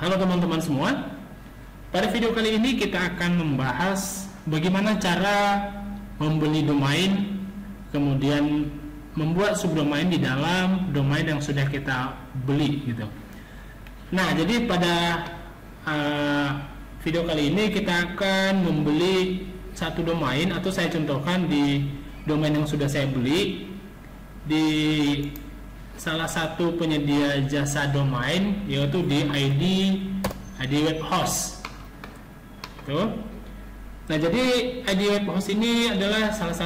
Halo teman-teman semua. Pada video kali ini kita akan membahas bagaimana cara membeli domain, kemudian membuat subdomain di dalam domain yang sudah kita beli gitu. Nah, jadi pada video kali ini kita akan membeli satu domain, atau saya contohkan di domain yang sudah saya beli di salah satu penyedia jasa domain, yaitu di ID Web Host. Tuh. Nah, jadi ID Web Host ini adalah salah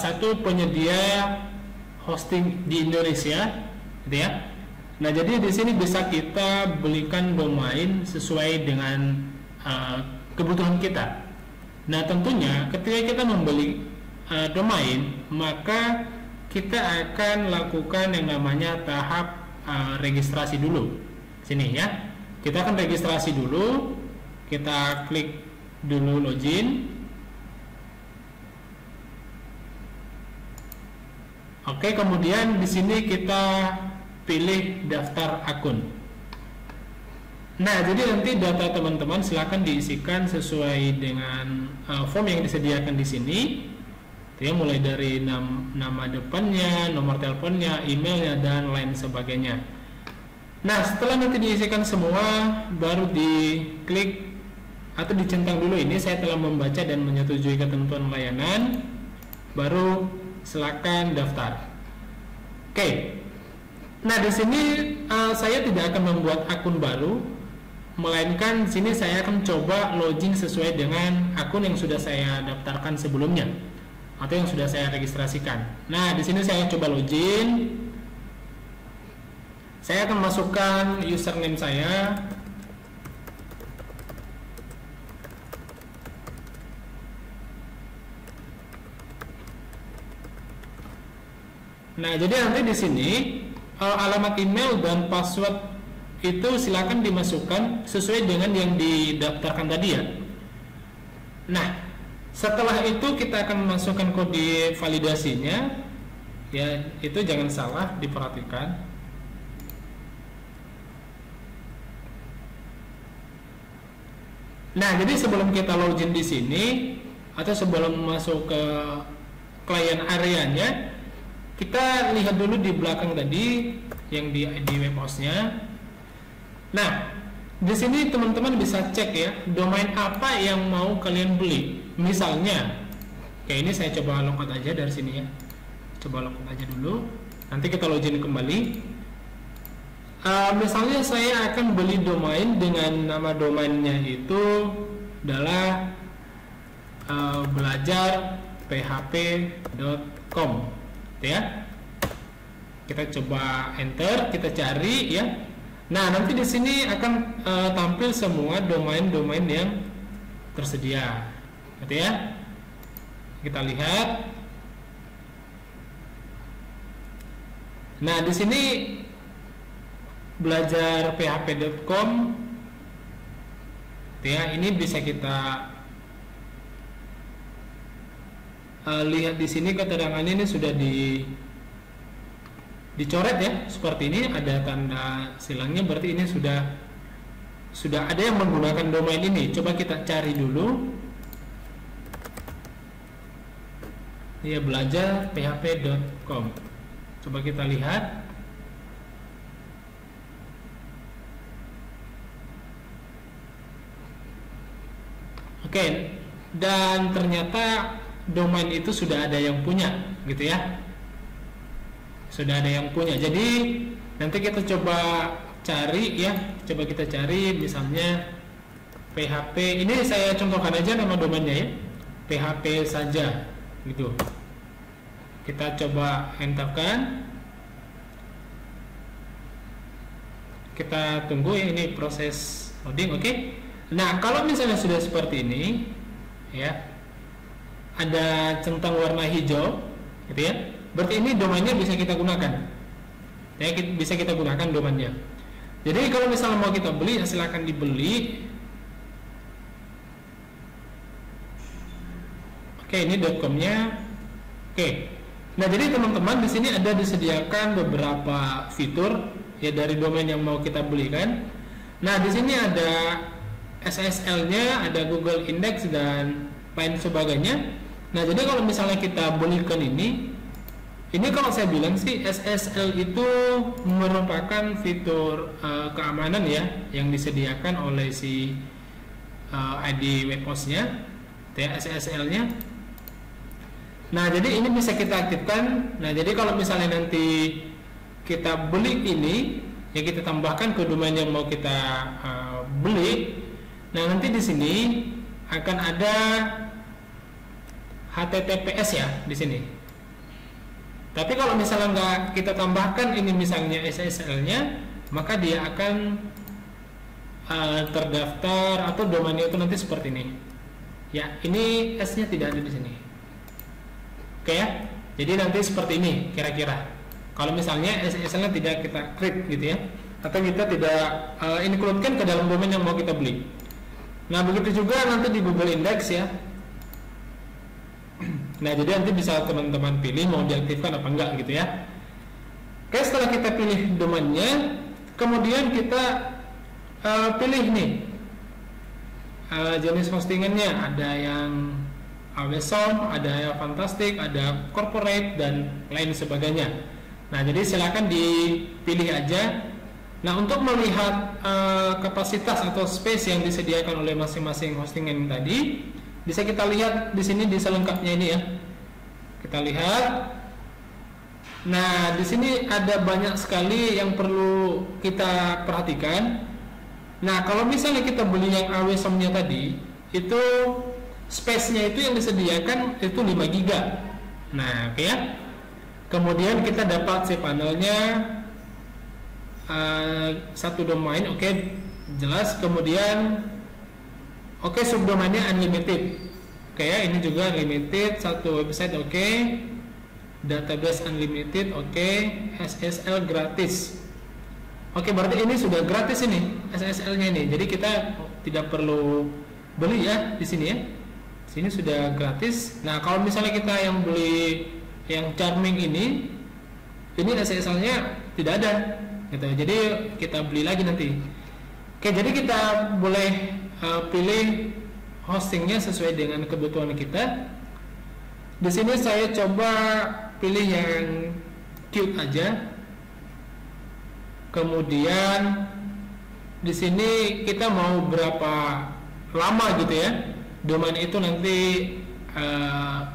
satu penyedia hosting di Indonesia, gitu ya. Nah, jadi di sini bisa kita belikan domain sesuai dengan kebutuhan kita. Nah, tentunya ketika kita membeli domain, maka kita akan lakukan yang namanya tahap registrasi dulu. Sini ya, kita akan registrasi dulu. Kita klik dulu login. Oke, kemudian di sini kita pilih daftar akun. Nah, jadi nanti data teman-teman silakan diisikan sesuai dengan form yang disediakan di sini. Ya, mulai dari nama depannya, nomor teleponnya, emailnya, dan lain sebagainya. Nah, setelah nanti diisikan semua, baru diklik atau dicentang dulu ini saya telah membaca dan menyetujui ketentuan layanan, baru silakan daftar. Oke. Nah, di sini saya tidak akan membuat akun baru, melainkan di sini saya akan coba login sesuai dengan akun yang sudah saya daftarkan sebelumnya, atau yang sudah saya registrasikan. Nah, di sini saya coba login. Saya akan masukkan username saya. Nah, jadi nanti di sini alamat email dan password itu silakan dimasukkan sesuai dengan yang didaftarkan tadi ya. Nah, setelah itu kita akan memasukkan kode validasinya, ya, itu jangan salah diperhatikan. Nah, jadi sebelum kita login di sini atau sebelum masuk ke klien areanya, kita lihat dulu di belakang tadi yang di web hostnya. Nah, di sini teman-teman bisa cek ya, domain apa yang mau kalian beli. Misalnya, kayak ini saya coba logout aja dari sini ya. Coba logout aja dulu. Nanti kita login kembali. Misalnya saya akan beli domain dengan nama domainnya itu adalah belajar.php.com, ya. Kita coba enter, kita cari ya. Nah, nanti di sini akan tampil semua domain-domain yang tersedia, gitu ya. Kita lihat. Nah, di sini belajar.php.com, ya, ini bisa kita lihat di sini keterangannya ini sudah dicoret ya, seperti ini ada tanda silangnya, berarti ini sudah ada yang menggunakan domain ini. Coba kita cari dulu ya, belajar.php.com. Coba kita lihat. Oke, dan ternyata domain itu sudah ada yang punya, gitu ya. Sudah ada yang punya. Jadi nanti kita coba cari ya, coba kita cari misalnya PHP. Ini saya contohkan aja nama domainnya ya, PHP saja, gitu. Kita coba enterkan. Kita tunggu ya, ini proses loading. Oke. Nah, kalau misalnya sudah seperti ini ya, ada centang warna hijau, gitu ya, berarti ini domainnya bisa kita gunakan ya, bisa kita gunakan domainnya. Jadi kalau misalnya mau kita beli, silakan dibeli. Oke, ini .com-nya. Oke, Nah, jadi teman-teman di sini ada disediakan beberapa fitur ya dari domain yang mau kita belikan. Nah, di sini ada SSL-nya, ada Google Index dan lain sebagainya. Nah, jadi kalau misalnya kita belikan ini kalau saya bilang sih SSL itu merupakan fitur keamanan ya yang disediakan oleh si ID web host-nya, ya, SSL-nya. Nah, jadi ini bisa kita aktifkan. Nah, jadi kalau misalnya nanti kita beli ini, ya kita tambahkan ke domain yang mau kita beli. Nah, nanti di sini akan ada HTTPS ya di sini. Tapi kalau misalnya nggak kita tambahkan ini misalnya SSL-nya, maka dia akan terdaftar atau domainnya itu nanti seperti ini. Ya, ini S-nya tidak ada di sini. Oke ya. Jadi nanti seperti ini kira-kira. Kalau misalnya SSL-nya tidak kita create gitu ya, atau kita tidak include-kan ke dalam domain yang mau kita beli. Nah, begitu juga nanti di Google Index ya. Nah, jadi nanti bisa teman-teman pilih mau diaktifkan apa enggak gitu ya. Oke, setelah kita pilih domainnya, kemudian kita pilih nih jenis hostingannya. Ada yang Awesome, ada yang Fantastic, ada Corporate dan lain sebagainya. Nah, jadi silakan dipilih aja. Nah, untuk melihat kapasitas atau space yang disediakan oleh masing-masing hostingan tadi, bisa kita lihat di sini di selengkapnya ini ya. Kita lihat. Nah, di sini ada banyak sekali yang perlu kita perhatikan. Nah, kalau misalnya kita beli yang Awesome-nya tadi, itu space-nya itu yang disediakan itu 5 GB. Nah, oke ya. Kemudian kita dapat cPanel-nya satu domain, oke, jelas. Kemudian subdomainnya unlimited. Oke ya, ini juga unlimited, satu website, oke. Database unlimited, oke. SSL gratis. Oke, berarti ini sudah gratis ini SSL-nya ini. Jadi kita tidak perlu beli ya di sini ya. Sini sudah gratis. Nah, kalau misalnya kita yang beli yang Charming ini SSL-nya tidak ada gitu. Jadi kita beli lagi nanti. Oke, jadi kita boleh pilih hostingnya sesuai dengan kebutuhan kita. Di sini saya coba pilih yang Qt aja. Kemudian di sini kita mau berapa lama gitu ya domain itu nanti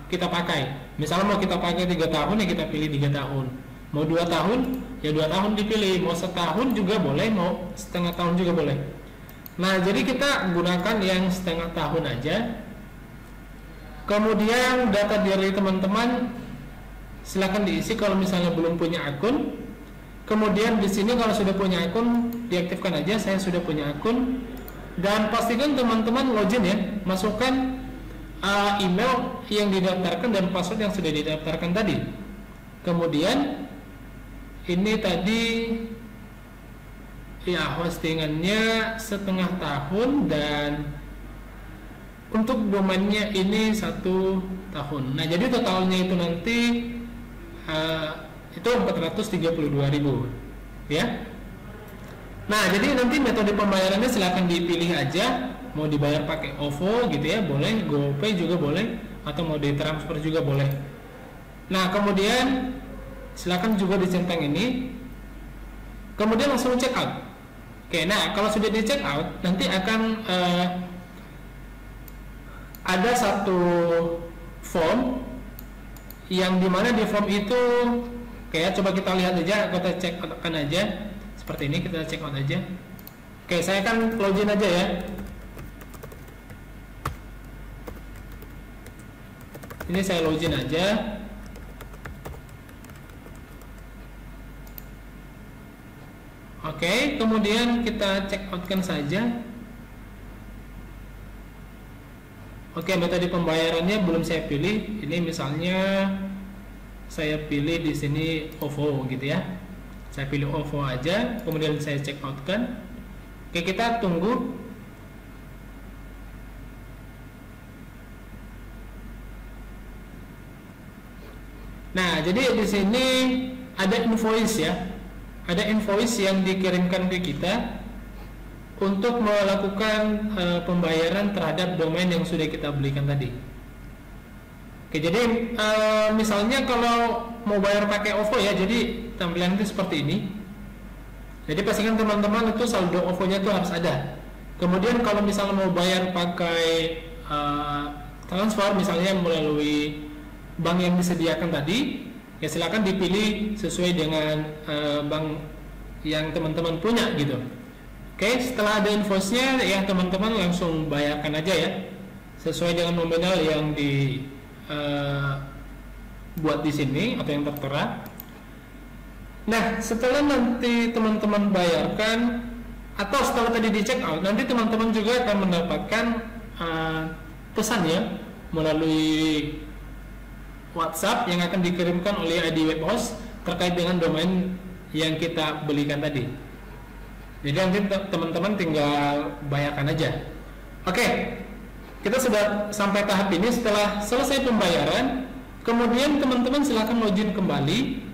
kita pakai. Misalnya mau kita pakai 3 tahun ya kita pilih 3 tahun. Mau 2 tahun ya 2 tahun dipilih. Mau setahun juga boleh, mau setengah tahun juga boleh. Nah, jadi kita gunakan yang setengah tahun aja. Kemudian data diri teman-teman silakan diisi kalau misalnya belum punya akun. Kemudian di sini kalau sudah punya akun diaktifkan aja. Saya sudah punya akun. Dan pastikan teman-teman login ya, masukkan email yang didaftarkan dan password yang sudah didaftarkan tadi. Kemudian ini tadi ya hostingannya setengah tahun dan untuk domainnya ini 1 tahun. Nah, jadi totalnya itu nanti itu 432.000 ya. Nah, jadi nanti metode pembayarannya silahkan dipilih aja. Mau dibayar pakai OVO gitu ya, boleh, GoPay juga boleh, atau mau ditransfer juga boleh. Nah, kemudian silahkan juga dicentang ini. Kemudian langsung check out. Oke, nah kalau sudah di check out, nanti akan ada satu form yang dimana di form itu kayak coba kita lihat aja, kita check out kan aja. Seperti ini, kita check out aja. Oke, saya akan login aja ya. Ini saya login aja. Oke, kemudian kita check out kan saja. Oke, metode pembayarannya belum saya pilih. Ini misalnya saya pilih di sini OVO gitu ya. Saya pilih OVO aja, kemudian saya check out kan. Oke, kita tunggu. Nah, Nah, jadi di sini ada invoice ya. Ada invoice yang dikirimkan ke kita untuk melakukan pembayaran terhadap domain yang sudah kita belikan tadi. Oke, jadi misalnya kalau mau bayar pakai OVO ya, jadi tampilan itu seperti ini. Jadi pastikan teman-teman itu saldo OVO-nya itu harus ada. Kemudian kalau misalnya mau bayar pakai transfer misalnya melalui bank yang disediakan tadi, ya silakan dipilih sesuai dengan bank yang teman-teman punya gitu. Oke, setelah ada invoice-nya ya teman-teman langsung bayarkan aja ya sesuai dengan nominal yang di buat di sini atau yang tertera. Nah, setelah nanti teman-teman bayarkan atau setelah tadi di check out, nanti teman-teman juga akan mendapatkan pesan ya melalui WhatsApp yang akan dikirimkan oleh ID web host terkait dengan domain yang kita belikan tadi. Jadi nanti teman-teman tinggal bayarkan aja. Oke, kita sudah sampai tahap ini. Setelah selesai pembayaran, kemudian teman-teman silakan login kembali.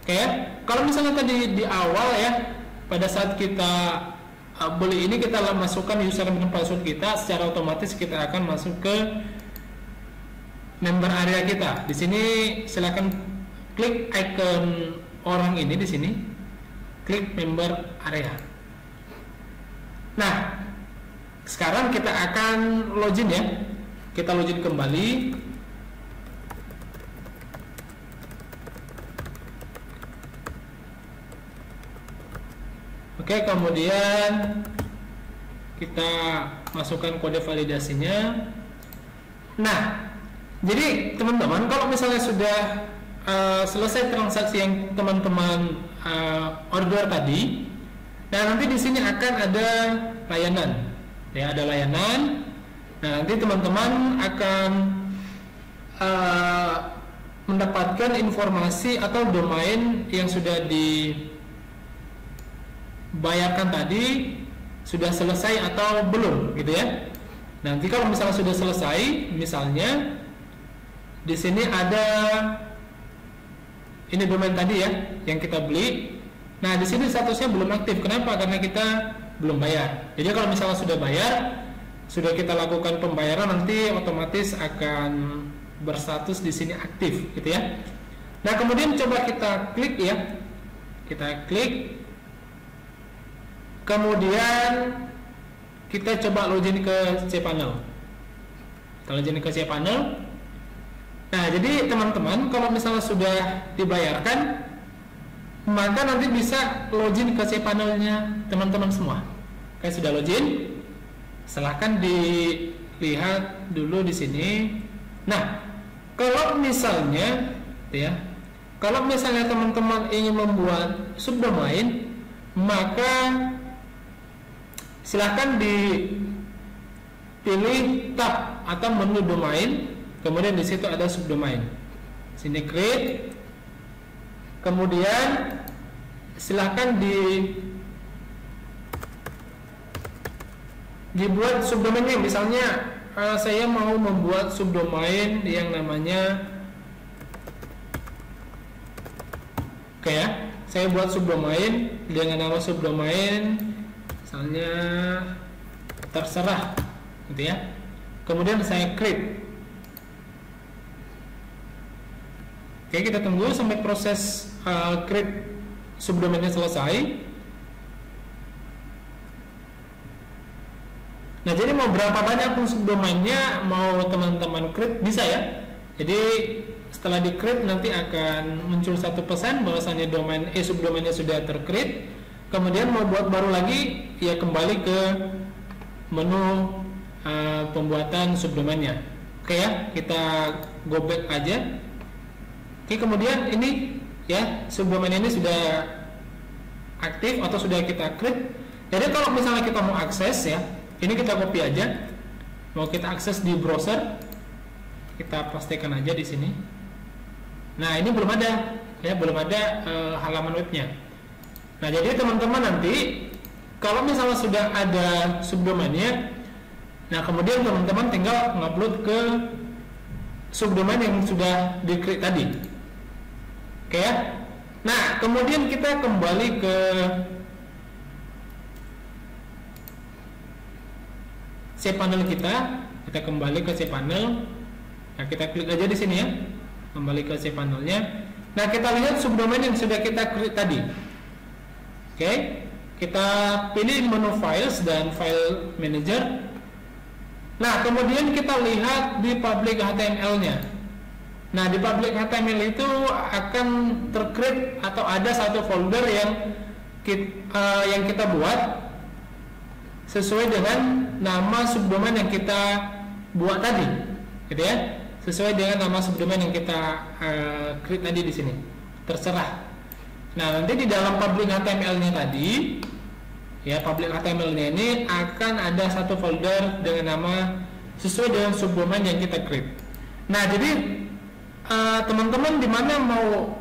Oke ya. Kalau misalnya tadi di awal ya, pada saat kita beli ini kita masukkan username dan password kita, secara otomatis kita akan masuk ke member area kita. Di sini silakan klik icon orang ini di sini, klik member area. Nah, sekarang kita akan login ya. Kita login kembali. Oke, kemudian kita masukkan kode validasinya. Nah, jadi teman-teman kalau misalnya sudah selesai transaksi yang teman-teman order tadi, nah nanti di sini akan ada layanan, ya ada layanan. Nah nanti teman-teman akan mendapatkan informasi atau domain yang sudah dibayarkan tadi sudah selesai atau belum, gitu ya. Nanti kalau misalnya sudah selesai, misalnya di sini ada ini domain tadi ya yang kita beli. Nah di sini statusnya belum aktif. Kenapa? Karena kita belum bayar. Jadi kalau misalnya sudah bayar, sudah kita lakukan pembayaran, nanti otomatis akan berstatus di sini aktif, gitu ya. Nah kemudian coba kita klik ya, kita klik. Kemudian kita coba login ke cPanel. Kita login ke cPanel. Nah, jadi teman-teman kalau misalnya sudah dibayarkan, maka nanti bisa login ke cPanel-nya teman-teman semua. Oke, sudah login. Silahkan dilihat dulu di sini. Nah, kalau misalnya ya, kalau misalnya teman-teman ingin membuat subdomain, maka silahkan dipilih tab atau menu domain. Kemudian di situ ada subdomain. Sini create. Kemudian silahkan dibuat subdomainnya. Misalnya saya mau membuat subdomain yang namanya, oke ya, saya buat subdomain dengan nama subdomain misalnya terserah, gitu ya. Kemudian saya create. Oke, kita tunggu sampai proses create subdomainnya selesai. Nah, jadi mau berapa banyak pun subdomainnya mau teman-teman create bisa ya. Jadi setelah di create nanti akan muncul satu pesan bahwasanya domain subdomainnya sudah tercreate. Kemudian mau buat baru lagi ya kembali ke menu pembuatan subdomainnya. Oke ya, kita go back aja. Oke, kemudian ini ya subdomain ini sudah aktif atau sudah kita create. Jadi kalau misalnya kita mau akses ya, ini kita copy aja. Mau kita akses di browser, kita pastikan aja di sini. Nah ini belum ada ya, belum ada halaman webnya. Nah jadi teman-teman nanti kalau misalnya sudah ada subdomainnya, nah kemudian teman-teman tinggal ngupload ke subdomain yang sudah di-create tadi. Oke ya. Nah, kemudian kita kembali ke cPanel kita kembali ke cPanel. Nah, kita klik aja di sini ya, kembali ke cPanelnya. Nah, kita lihat subdomain yang sudah kita create tadi. Oke, kita pilih menu Files dan File Manager. Nah, kemudian kita lihat di public HTML-nya. Nah, di public HTML itu akan tercreate atau ada satu folder yang kita buat sesuai dengan nama subdomain yang kita buat tadi, gitu ya. Sesuai dengan nama subdomain yang kita create tadi di sini. Terserah. Nah, nanti di dalam public HTML-nya tadi, ya, public HTML-nya ini akan ada satu folder dengan nama sesuai dengan subdomain yang kita create. Nah, jadi teman-teman di mana mau,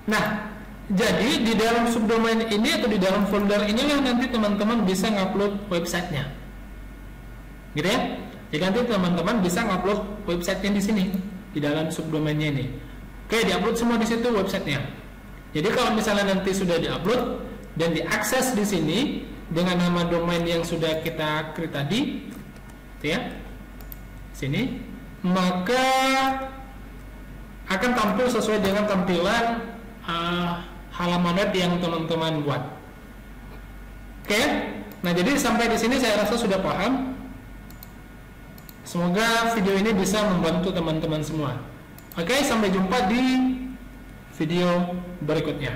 nah, jadi di dalam subdomain ini atau di dalam folder inilah nanti teman-teman bisa ngupload websitenya, gitu ya. Jadi nanti teman-teman bisa ngupload websitenya di sini di dalam subdomainnya ini. Oke, diupload semua di situ websitenya. Jadi kalau misalnya nanti sudah diupload dan diakses di sini dengan nama domain yang sudah kita create tadi, gitu ya, sini, maka akan tampil sesuai dengan tampilan halaman web yang teman-teman buat. Oke, nah jadi sampai di sini saya rasa sudah paham. Semoga video ini bisa membantu teman-teman semua. Oke, sampai jumpa di video berikutnya.